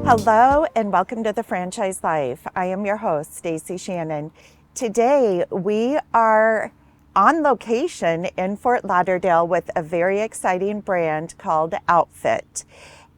Hello and welcome to The Franchise Life. I am your host, Stacie Shannon. Today we are on location in Fort Lauderdale with a very exciting brand called OutFit.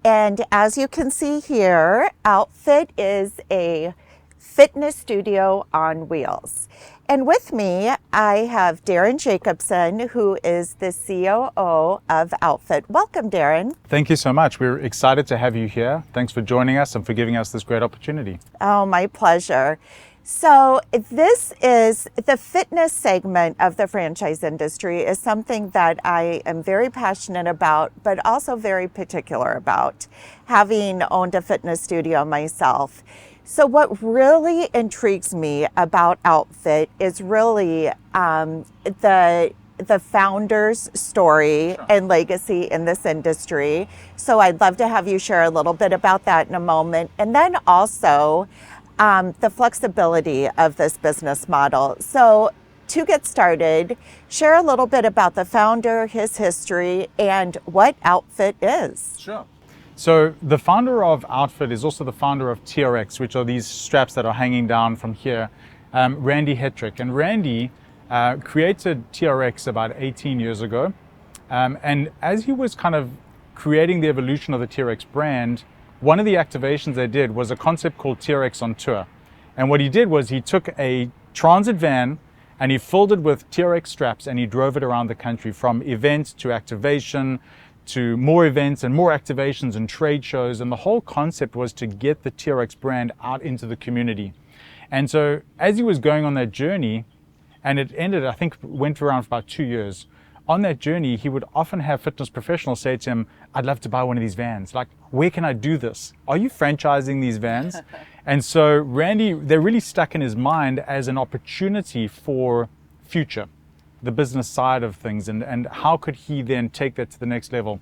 And as you can see here, OutFit is a fitness studio on wheels. And with me, I have Darren Jacobson, who is the COO of OutFit. Welcome, Darren. Thank you so much. We're excited to have you here. Thanks for joining us and for giving us this great opportunity. Oh, my pleasure. So this is the fitness segment of the franchise industry is something that I am very passionate about, but also very particular about, having owned a fitness studio myself. So what really intrigues me about OutFit is really the founder's story and legacy in this industry. So I'd love to have you share a little bit about that in a moment. And then also the flexibility of this business model. So to get started, share a little bit about the founder, his history, and what OutFit is. Sure. So the founder of OutFit is also the founder of TRX, which are these straps that are hanging down from here, Randy Hetrick. And Randy created TRX about 18 years ago. And as he was kind of creating the evolution of the TRX brand, one of the activations they did was a concept called TRX on Tour. And what he did was he took a transit van and he filled it with TRX straps and he drove it around the country from event to activation, to more events and more activations and trade shows. And the whole concept was to get the TRX brand out into the community. And so as he was going on that journey, and it ended, I think, went around for about 2 years, on that journey, he would often have fitness professionals say to him, I'd love to buy one of these vans. Like, where can I do this? Are you franchising these vans? And so Randy, they're really stuck in his mind as an opportunity for future, the business side of things, and how could he then take that to the next level.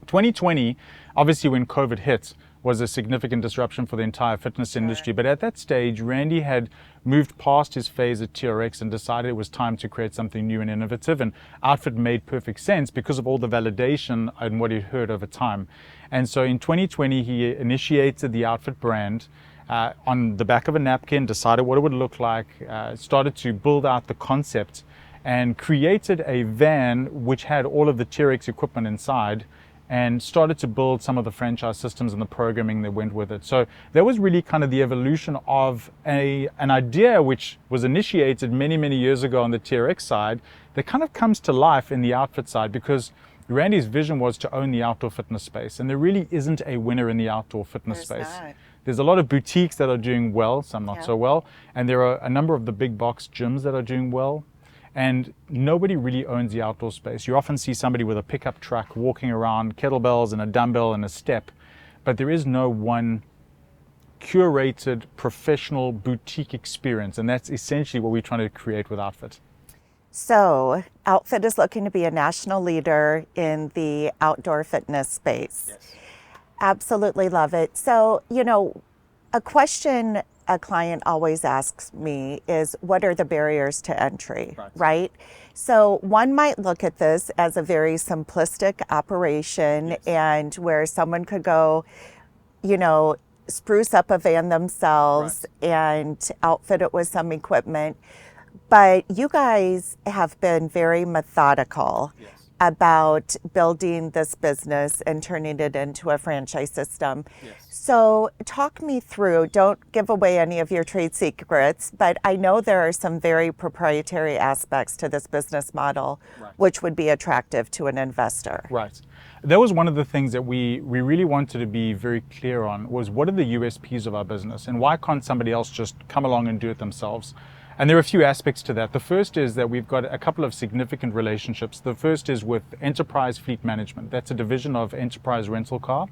2020, obviously when COVID hit, was a significant disruption for the entire fitness industry. But at that stage, Randy had moved past his phase at TRX and decided it was time to create something new and innovative. And OutFit made perfect sense because of all the validation and what he'd heard over time. And so in 2020, he initiated the OutFit brand on the back of a napkin, decided what it would look like, started to build out the concept, and created a van which had all of the TRX equipment inside, and started to build some of the franchise systems and the programming that went with it. So that was really kind of the evolution of an idea which was initiated many, many years ago on the TRX side that kind of comes to life in the OutFit side, because Randy's vision was to own the outdoor fitness space. And there really isn't a winner in the outdoor fitness space. There's a lot of boutiques that are doing well, some not so well. And there are a number of the big box gyms that are doing well. And nobody really owns the outdoor space. You often see somebody with a pickup truck walking around, kettlebells and a dumbbell and a step, but there is no one curated professional boutique experience. And that's essentially what we're trying to create with OutFit. So OutFit is looking to be a national leader in the outdoor fitness space. Yes. Absolutely love it. So, a question a client always asks me is, what are the barriers to entry, right? So one might look at this as a very simplistic operation, and where someone could go, spruce up a van themselves and outfit it with some equipment. But you guys have been very methodical about building this business and turning it into a franchise system. So talk me through, don't give away any of your trade secrets, but I know there are some very proprietary aspects to this business model, which would be attractive to an investor. Right. That was one of the things that we really wanted to be very clear on, was what are the USPs of our business and why can't somebody else just come along and do it themselves? And there are a few aspects to that. The first is that we've got a couple of significant relationships. The first is with Enterprise Fleet Management. That's a division of Enterprise Rental Car.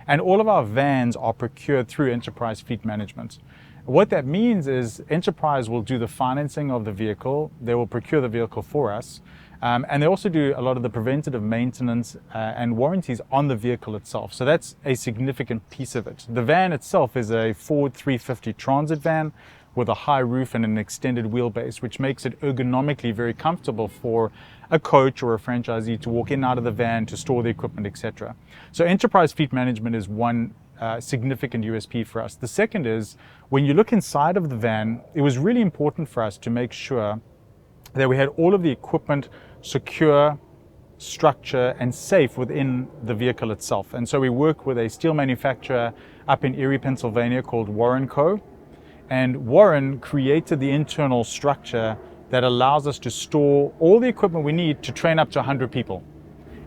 And all of our vans are procured through Enterprise Fleet Management. What that means is Enterprise will do the financing of the vehicle. They will procure the vehicle for us. And they also do a lot of the preventative maintenance and warranties on the vehicle itself. So that's a significant piece of it. The van itself is a Ford 350 Transit van with a high roof and an extended wheelbase, which makes it ergonomically very comfortable for a coach or a franchisee to walk in and out of the van, to store the equipment, etc. So enterprise fleet management is one significant USP for us. The second is, when you look inside of the van, it was really important for us to make sure that we had all of the equipment secure, structure, and safe within the vehicle itself. And so we work with a steel manufacturer up in Erie, Pennsylvania called Warren Co. And Warren created the internal structure that allows us to store all the equipment we need to train up to 100 people.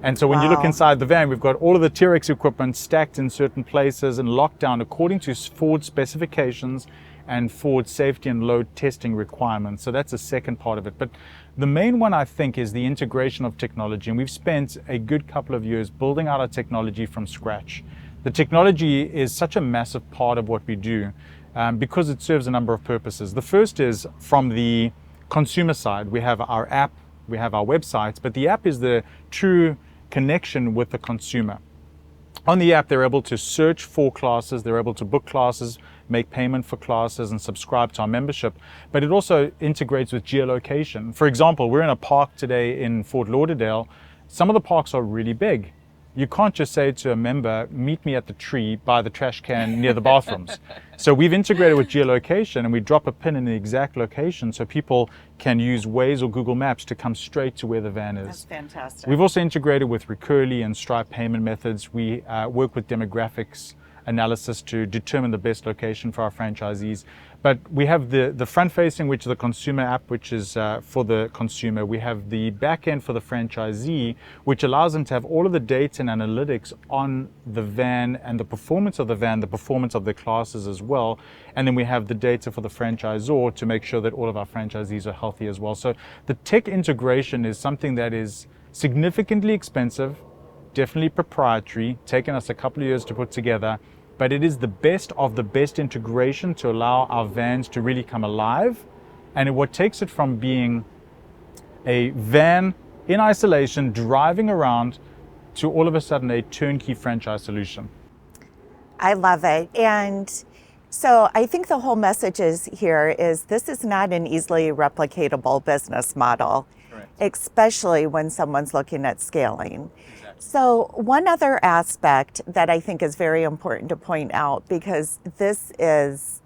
And so when you look inside the van, we've got all of the TRX equipment stacked in certain places and locked down according to Ford specifications and Ford safety and load testing requirements. So that's the second part of it. But the main one, I think, is the integration of technology. And we've spent a good couple of years building out our technology from scratch. The technology is such a massive part of what we do because it serves a number of purposes. The first is from the consumer side. We have our app, we have our websites, but the app is the true connection with the consumer. On the app, they're able to search for classes, they're able to book classes, make payment for classes, and subscribe to our membership. But it also integrates with geolocation. For example, we're in a park today in Fort Lauderdale. Some of the parks are really big. You can't just say to a member, meet me at the tree by the trash can near the bathrooms. So we've integrated with geolocation, and we drop a pin in the exact location so people can use Waze or Google Maps to come straight to where the van is. That's fantastic. We've also integrated with Recurly and Stripe payment methods. We work with demographics analysis to determine the best location for our franchisees. But we have the front-facing, which is the consumer app, which is for the consumer. We have the back end for the franchisee, which allows them to have all of the data and analytics on the van and the performance of the van, the performance of their classes as well. And then we have the data for the franchisor to make sure that all of our franchisees are healthy as well. So the tech integration is something that is significantly expensive, definitely proprietary, taken us a couple of years to put together. But it is the best of the best integration to allow our vans to really come alive. And what takes it from being a van in isolation, driving around, to all of a sudden a turnkey franchise solution. I love it. And so I think the whole message here is this is not an easily replicatable business model, Correct. Especially when someone's looking at scaling. So one other aspect that I think is very important to point out, because this is,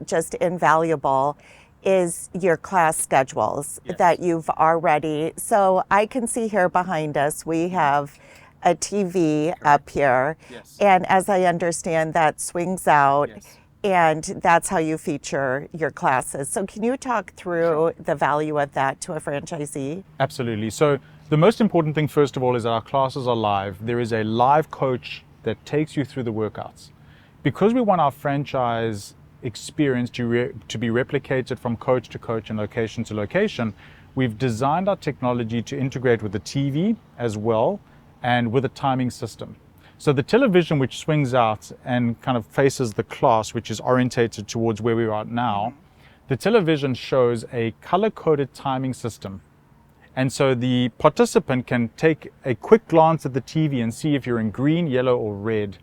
just invaluable, is your class schedules that you've already. So I can see here behind us, we have a TV up here. Yes. And as I understand, that swings out. Yes. And that's how you feature your classes. So can you talk through the value of that to a franchisee? Absolutely. So the most important thing, first of all, is that our classes are live. There is a live coach that takes you through the workouts. Because we want our franchise experience to be replicated from coach to coach and location to location, we've designed our technology to integrate with the TV as well and with a timing system. So the television, which swings out and kind of faces the class, which is orientated towards where we are now, the television shows a color-coded timing system. And so the participant can take a quick glance at the TV and see if you're in green, yellow, or red.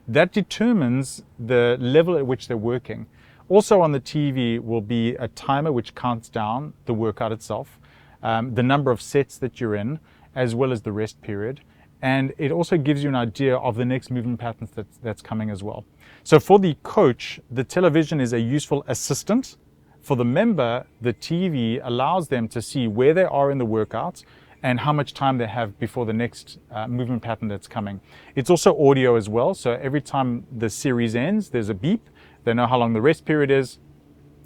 That determines the level at which they're working. Also on the TV will be a timer which counts down the workout itself, the number of sets that you're in, as well as the rest period. And it also gives you an idea of the next movement patterns that's coming as well. So for the coach, the television is a useful assistant. For the member, the TV allows them to see where they are in the workouts and how much time they have before the next movement pattern that's coming. It's also audio as well. So every time the series ends, there's a beep. They know how long the rest period is,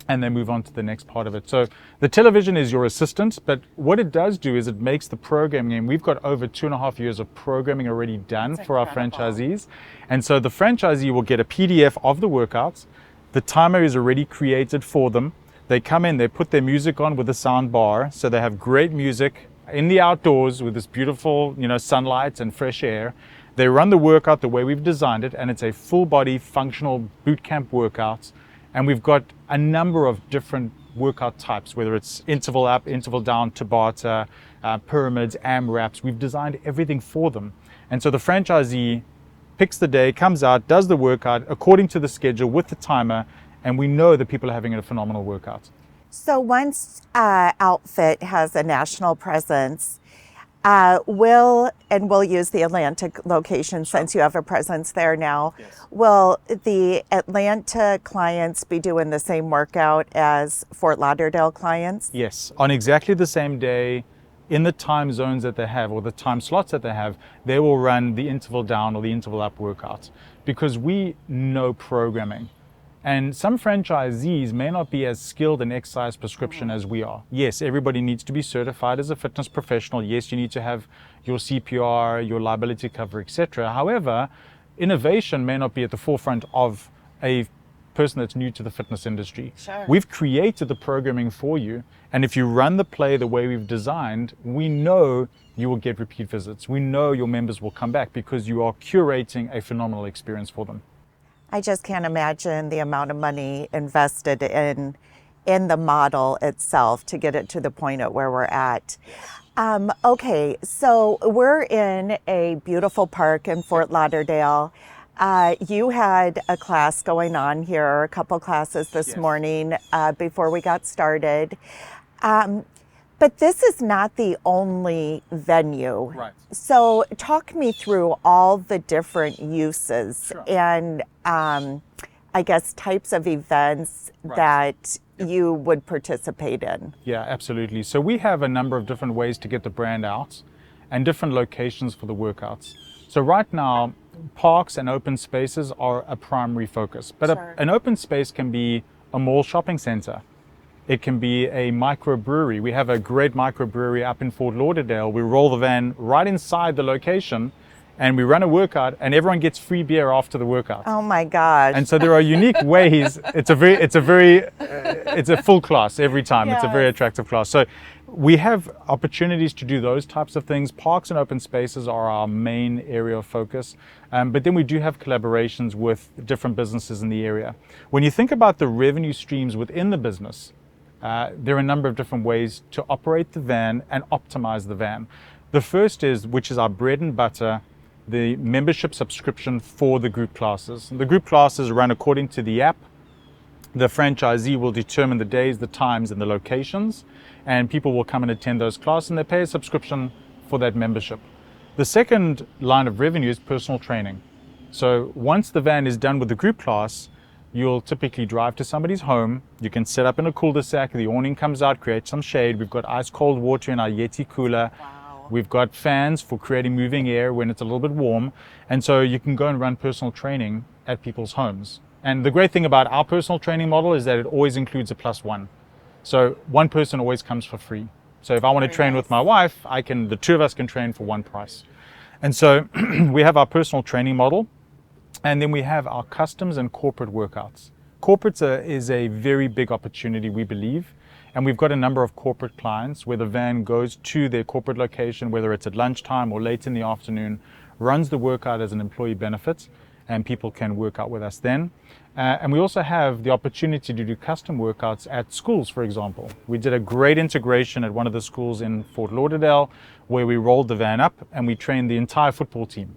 and they move on to the next part of it. So the television is your assistant, but what it does do is it makes the programming, and we've got over 2.5 years of programming already done for our franchisees. And so the franchisee will get a PDF of the workouts. The timer is already created for them. They come in, they put their music on with a sound bar, so they have great music in the outdoors with this beautiful, sunlight and fresh air. They run the workout the way we've designed it, and it's a full body functional boot camp workout. And we've got a number of different workout types, whether it's interval up, interval down, Tabata, pyramids, AMRAPs. We've designed everything for them. And so the franchisee picks the day, comes out, does the workout according to the schedule with the timer, and we know that people are having a phenomenal workout. So once OutFit has a national presence, we'll use the Atlanta location since you have a presence there now. Yes. Will the Atlanta clients be doing the same workout as Fort Lauderdale clients? Yes, on exactly the same day, in the time zones that they have or the time slots that they have, they will run the interval down or the interval up workouts because we know programming. And some franchisees may not be as skilled in exercise prescription as we are. Yes, everybody needs to be certified as a fitness professional. Yes, you need to have your CPR, your liability cover, etc. However, innovation may not be at the forefront of a person that's new to the fitness industry. Sure. We've created the programming for you, and if you run the play the way we've designed, we know you will get repeat visits. We know your members will come back because you are curating a phenomenal experience for them. I just can't imagine the amount of money invested in the model itself to get it to the point at where we're at. Okay, so we're in a beautiful park in Fort Lauderdale. You had a class going on here, a couple classes this morning before we got started. But this is not the only venue. Right. So talk me through all the different uses and I guess types of events that you would participate in. Yeah, absolutely. So we have a number of different ways to get the brand out and different locations for the workouts. So right now, parks and open spaces are a primary focus, but an open space can be a mall shopping center. It can be a microbrewery. We have a great microbrewery up in Fort Lauderdale. We roll the van right inside the location and we run a workout and everyone gets free beer after the workout. Oh my gosh. And so there are unique ways. It's a full class every time. It's a very attractive class. So we have opportunities to do those types of things. Parks and open spaces are our main area of focus. But then we do have collaborations with different businesses in the area. When you think about the revenue streams within the business, there are a number of different ways to operate the van and optimize the van. The first is, which is our bread and butter, the membership subscription for the group classes. The group classes run according to the app. The franchisee will determine the days, the times, and the locations, and people will come and attend those classes, and they pay a subscription for that membership. The second line of revenue is personal training. So once the van is done with the group class, you'll typically drive to somebody's home. You can set up in a cul-de-sac. The awning comes out, create some shade. We've got ice cold water in our Yeti cooler. Wow. We've got fans for creating moving air when it's a little bit warm. And so you can go and run personal training at people's homes. And the great thing about our personal training model is that it always includes a +1. So one person always comes for free. So if I want to train with my wife, the two of us can train for one price. And so we have our personal training model. And then we have our customs and corporate workouts. Corporate is a very big opportunity, we believe. And we've got a number of corporate clients where the van goes to their corporate location, whether it's at lunchtime or late in the afternoon, runs the workout as an employee benefit, and people can work out with us then. And we also have the opportunity to do custom workouts at schools, for example. We did a great integration at one of the schools in Fort Lauderdale where we rolled the van up and we trained the entire football team.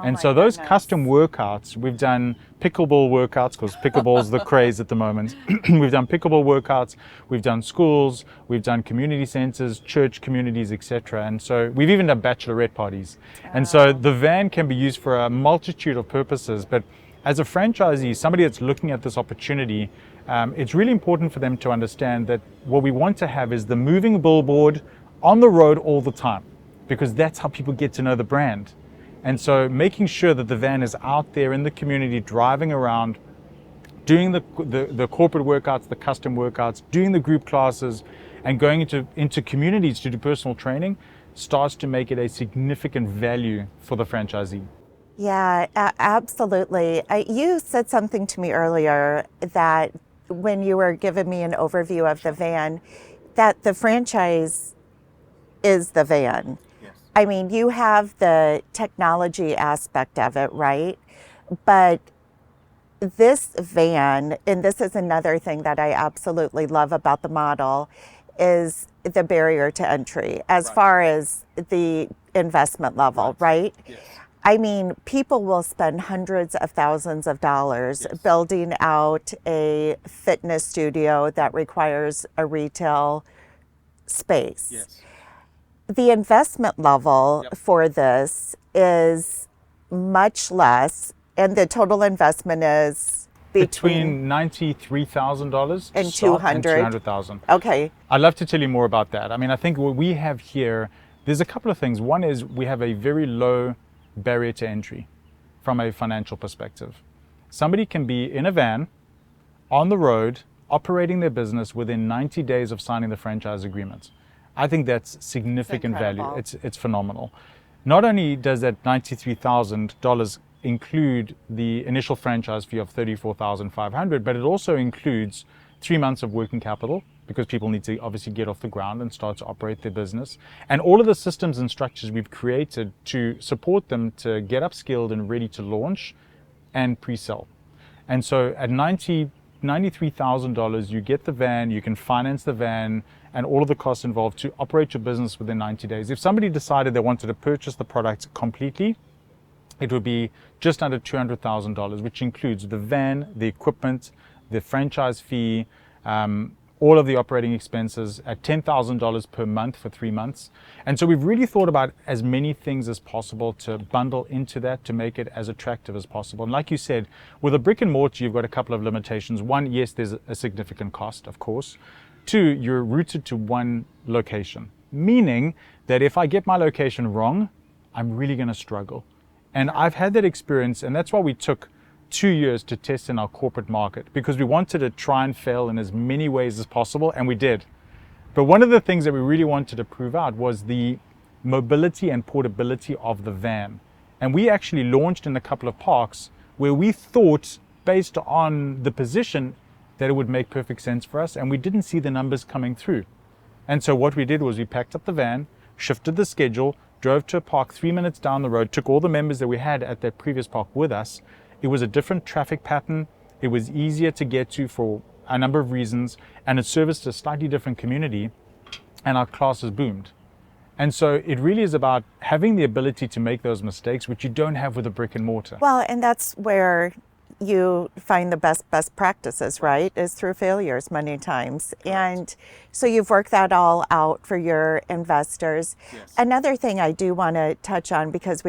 And so those custom workouts, we've done pickleball workouts because pickleball's the craze at the moment. We've done pickleball workouts, we've done schools, we've done community centers, church communities, etc. And so we've even done bachelorette parties. And so the van can be used for a multitude of purposes. But as a franchisee, somebody that's looking at this opportunity, it's really important for them to understand that what we want to have is the moving billboard on the road all the time, because that's how people get to know the brand. And so making sure that the van is out there in the community, driving around, doing the corporate workouts, the custom workouts, doing the group classes, and going into communities to do personal training starts to make it a significant value for the franchisee. Yeah, absolutely. You said something to me earlier that when you were giving me an overview of the van, that the franchise is the van. I mean, you have the technology aspect of it, right? But this van, and this is another thing that I absolutely love about the model, is the barrier to entry as far as the investment level, right? Yes. I mean, people will spend hundreds of thousands of dollars building out a fitness studio that requires a retail space. The investment level for this is much less, and the total investment is Between $93,000 and start 200. and $200,000. Okay. I'd love to tell you more about that. I mean, I think what we have here, there's a couple of things. One is we have a very low barrier to entry from a financial perspective. Somebody can be in a van, on the road, operating their business within 90 days of signing the franchise agreement. I think that's significant value. It's phenomenal. Not only does that $93,000 include the initial franchise fee of $34,500, but it also includes 3 months of working capital, because people need to obviously get off the ground and start to operate their business. And all of the systems and structures we've created to support them to get upskilled and ready to launch and pre-sell. And so at $93,000, you get the van, you can finance the van, and all of the costs involved to operate your business within 90 days. If somebody decided they wanted to purchase the product completely, it would be just under $200,000, which includes the van, the equipment, the franchise fee, all of the operating expenses at $10,000 per month for 3 months. And so we've really thought about as many things as possible to bundle into that to make it as attractive as possible. And like you said, with a brick and mortar, you've got a couple of limitations. One, yes, there's a significant cost, of course. Two, you're rooted to one location, meaning that if I get my location wrong, I'm really going to struggle. And I've had that experience, and that's why we took 2 years to test in our corporate market, because we wanted to try and fail in as many ways as possible, and we did. But one of the things that we really wanted to prove out was the mobility and portability of the van. And we actually launched in a couple of parks where we thought, based on the position, that it would make perfect sense for us, and we didn't see the numbers coming through. And so what we did was we packed up the van, shifted the schedule, drove to a park 3 minutes down the road, took all the members that we had at that previous park with us. It was a different traffic pattern. It was easier to get to for a number of reasons, and it serviced a slightly different community, and our classes boomed. And so it really is about having the ability to make those mistakes, which you don't have with a brick and mortar. Well, and that's where you find the best practices, right? Is through failures many times. Correct. And so you've worked that all out for your investors. Yes. Another thing I do want to touch on, because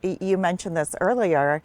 you mentioned this earlier,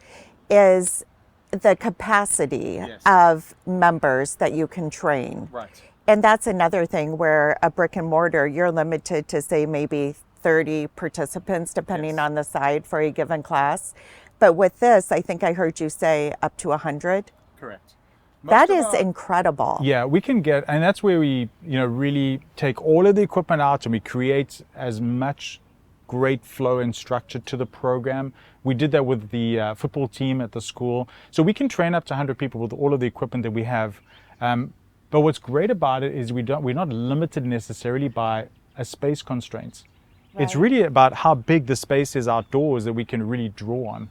is the capacity of members that you can train. Right. And that's another thing where a brick and mortar, you're limited to, say, maybe 30 participants, depending on the side for a given class. But with this, I think I heard you say up to 100. Correct. That is incredible. Yeah, we can get, and that's where we, really take all of the equipment out and we create as much great flow and structure to the program. We did that with the football team at the school. So we can train up to 100 people with all of the equipment that we have. But what's great about it is we're not limited necessarily by a space constraint. Right. It's really about how big the space is outdoors that we can really draw on.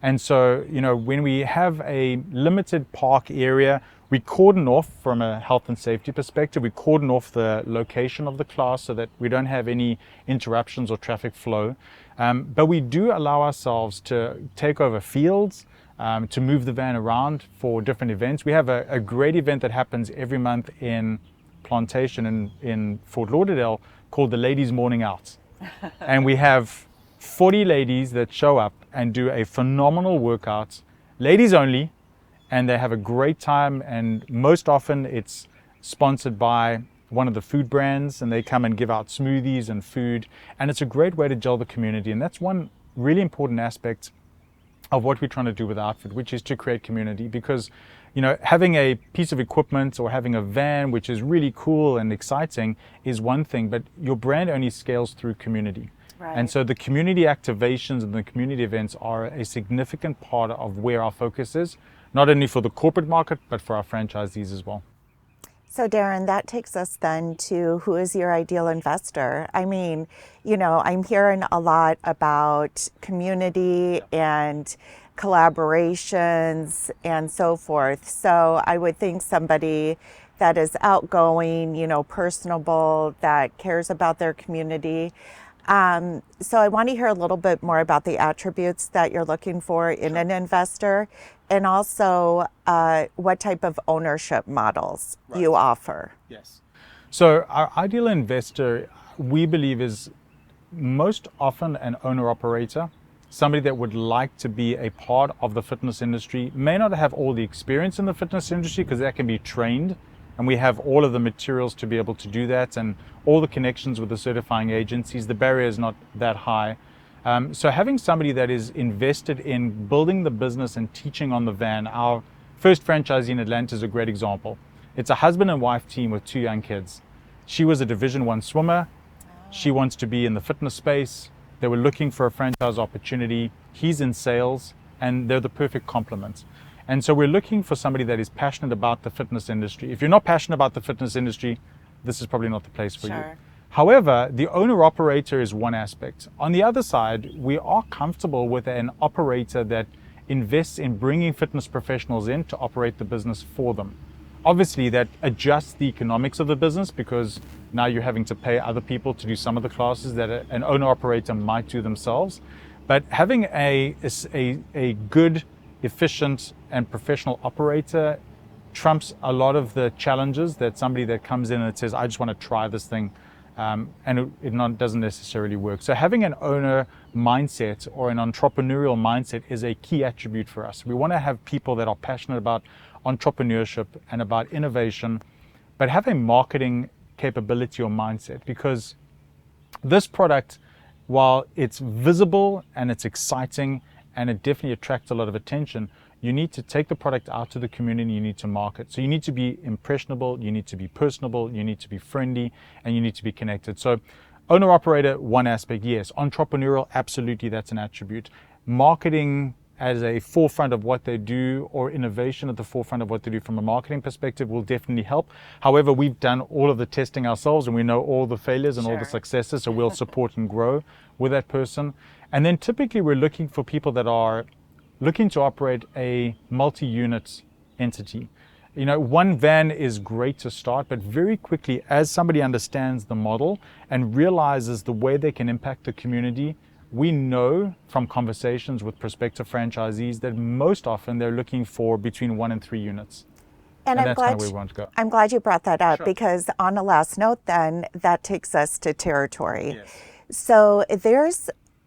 And so, when we have a limited park area, we cordon off from a health and safety perspective. We cordon off the location of the class so that we don't have any interruptions or traffic flow. But we do allow ourselves to take over fields, to move the van around for different events. We have a great event that happens every month in Plantation in Fort Lauderdale called the Ladies Morning Out. And we have 40 ladies that show up and do a phenomenal workout, ladies only, and they have a great time. And most often it's sponsored by one of the food brands, and they come and give out smoothies and food. And it's a great way to gel the community. And that's one really important aspect of what we're trying to do with OutFit, which is to create community. Because, having a piece of equipment or having a van, which is really cool and exciting, is one thing, but your brand only scales through community. Right. And so the community activations and the community events are a significant part of where our focus is, not only for the corporate market, but for our franchisees as well. So Darren, that takes us then to who is your ideal investor? I mean, I'm hearing a lot about community and collaborations and so forth. So I would think somebody that is outgoing, personable, that cares about their community. So I want to hear a little bit more about the attributes that you're looking for in an investor, and also what type of ownership models you offer. Yes. So our ideal investor, we believe, is most often an owner operator, somebody that would like to be a part of the fitness industry, may not have all the experience in the fitness industry because that can be trained, and we have all of the materials to be able to do that and all the connections with the certifying agencies. The barrier is not that high. So having somebody that is invested in building the business and teaching on the van, our first franchisee in Atlanta is a great example. It's a husband and wife team with 2 young kids. She was a Division I swimmer. She wants to be in the fitness space. They were looking for a franchise opportunity. He's in sales, and they're the perfect complement. And so we're looking for somebody that is passionate about the fitness industry. If you're not passionate about the fitness industry, this is probably not the place for you. However, the owner-operator is one aspect. On the other side, we are comfortable with an operator that invests in bringing fitness professionals in to operate the business for them. Obviously, that adjusts the economics of the business because now you're having to pay other people to do some of the classes that an owner-operator might do themselves. But having a good, efficient, and professional operator trumps a lot of the challenges that somebody that comes in and says, I just want to try this thing, and it doesn't necessarily work. So having an owner mindset or an entrepreneurial mindset is a key attribute for us. We want to have people that are passionate about entrepreneurship and about innovation, but have a marketing capability or mindset, because this product, while it's visible and it's exciting and it definitely attracts a lot of attention, you need to take the product out to the community, you need to market. So you need to be impressionable, you need to be personable, you need to be friendly, and you need to be connected. So owner operator, one aspect, yes. Entrepreneurial, absolutely, that's an attribute. Marketing as a forefront of what they do, or innovation at the forefront of what they do from a marketing perspective, will definitely help. However, we've done all of the testing ourselves and we know all the failures and all the successes, so we'll support and grow with that person. And then typically we're looking for people that are looking to operate a multi-unit entity. You know, one van is great to start, but very quickly, as somebody understands the model and realizes the way they can impact the community, we know from conversations with prospective franchisees that most often they're looking for between 1 and 3 units. And that's kind of where we want to go. I'm glad you brought that up, because on a last note then, that takes us to territory. So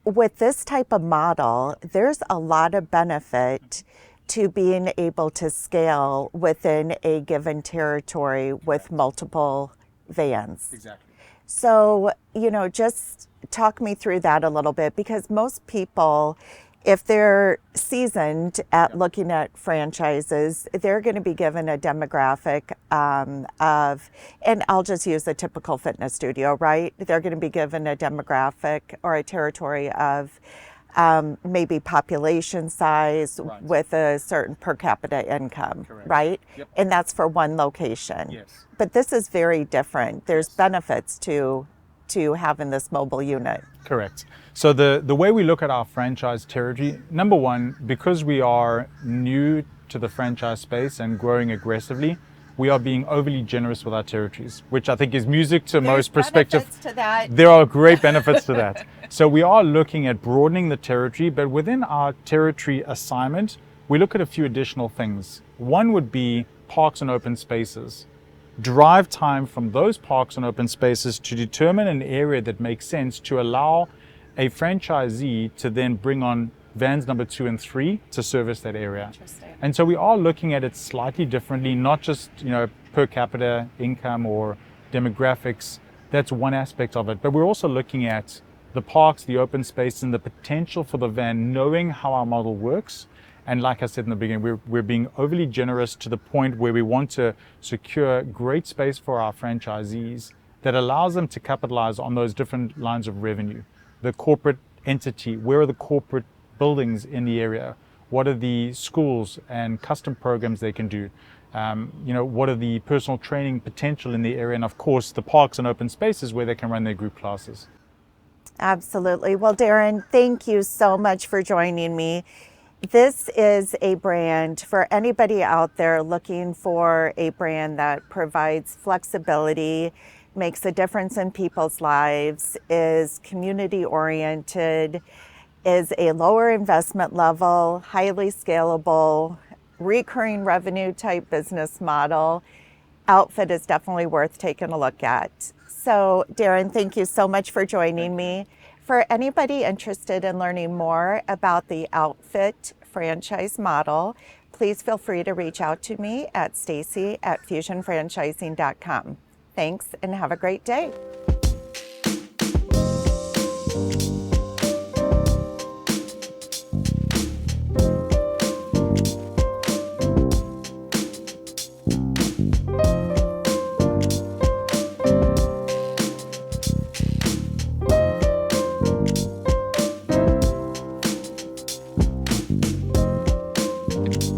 with this type of model, there's a lot of benefit to being able to scale within a given territory with multiple vans. Exactly. So, just talk me through that a little bit, because most people, if they're seasoned at looking at franchises, they're going to be given a demographic of, and I'll just use a typical fitness studio, right? They're going to be given a demographic or a territory of maybe population size with a certain per capita income, right? And that's for one location. But this is very different. There's benefits to having this mobile unit. Correct. So the way we look at our franchise territory, number one, because we are new to the franchise space and growing aggressively, we are being overly generous with our territories, which I think is music to most prospective. To that. There are great benefits to that. So we are looking at broadening the territory, but within our territory assignment, we look at a few additional things. One would be parks and open spaces. Drive time from those parks and open spaces to determine an area that makes sense to allow a franchisee to then bring on vans number 2 and 3 to service that area. And so we are looking at it slightly differently, not just per capita income or demographics. That's one aspect of it, but we're also looking at the parks, the open space, and the potential for the van, knowing how our model works. And like I said in the beginning, we're being overly generous to the point where we want to secure great space for our franchisees that allows them to capitalize on those different lines of revenue. The corporate entity, where are the corporate buildings in the area? What are the schools and custom programs they can do? What are the personal training potential in the area? And of course, the parks and open spaces where they can run their group classes. Absolutely. Well, Darren, thank you so much for joining me. This is a brand for anybody out there looking for a brand that provides flexibility, makes a difference in people's lives, is community oriented, is a lower investment level, highly scalable, recurring revenue type business model, OutFit is definitely worth taking a look at. So, Darren, thank you so much for joining me. For anybody interested in learning more about the OutFit franchise model, please feel free to reach out to me at Stacie@fusionfranchising.com. Thanks and have a great day.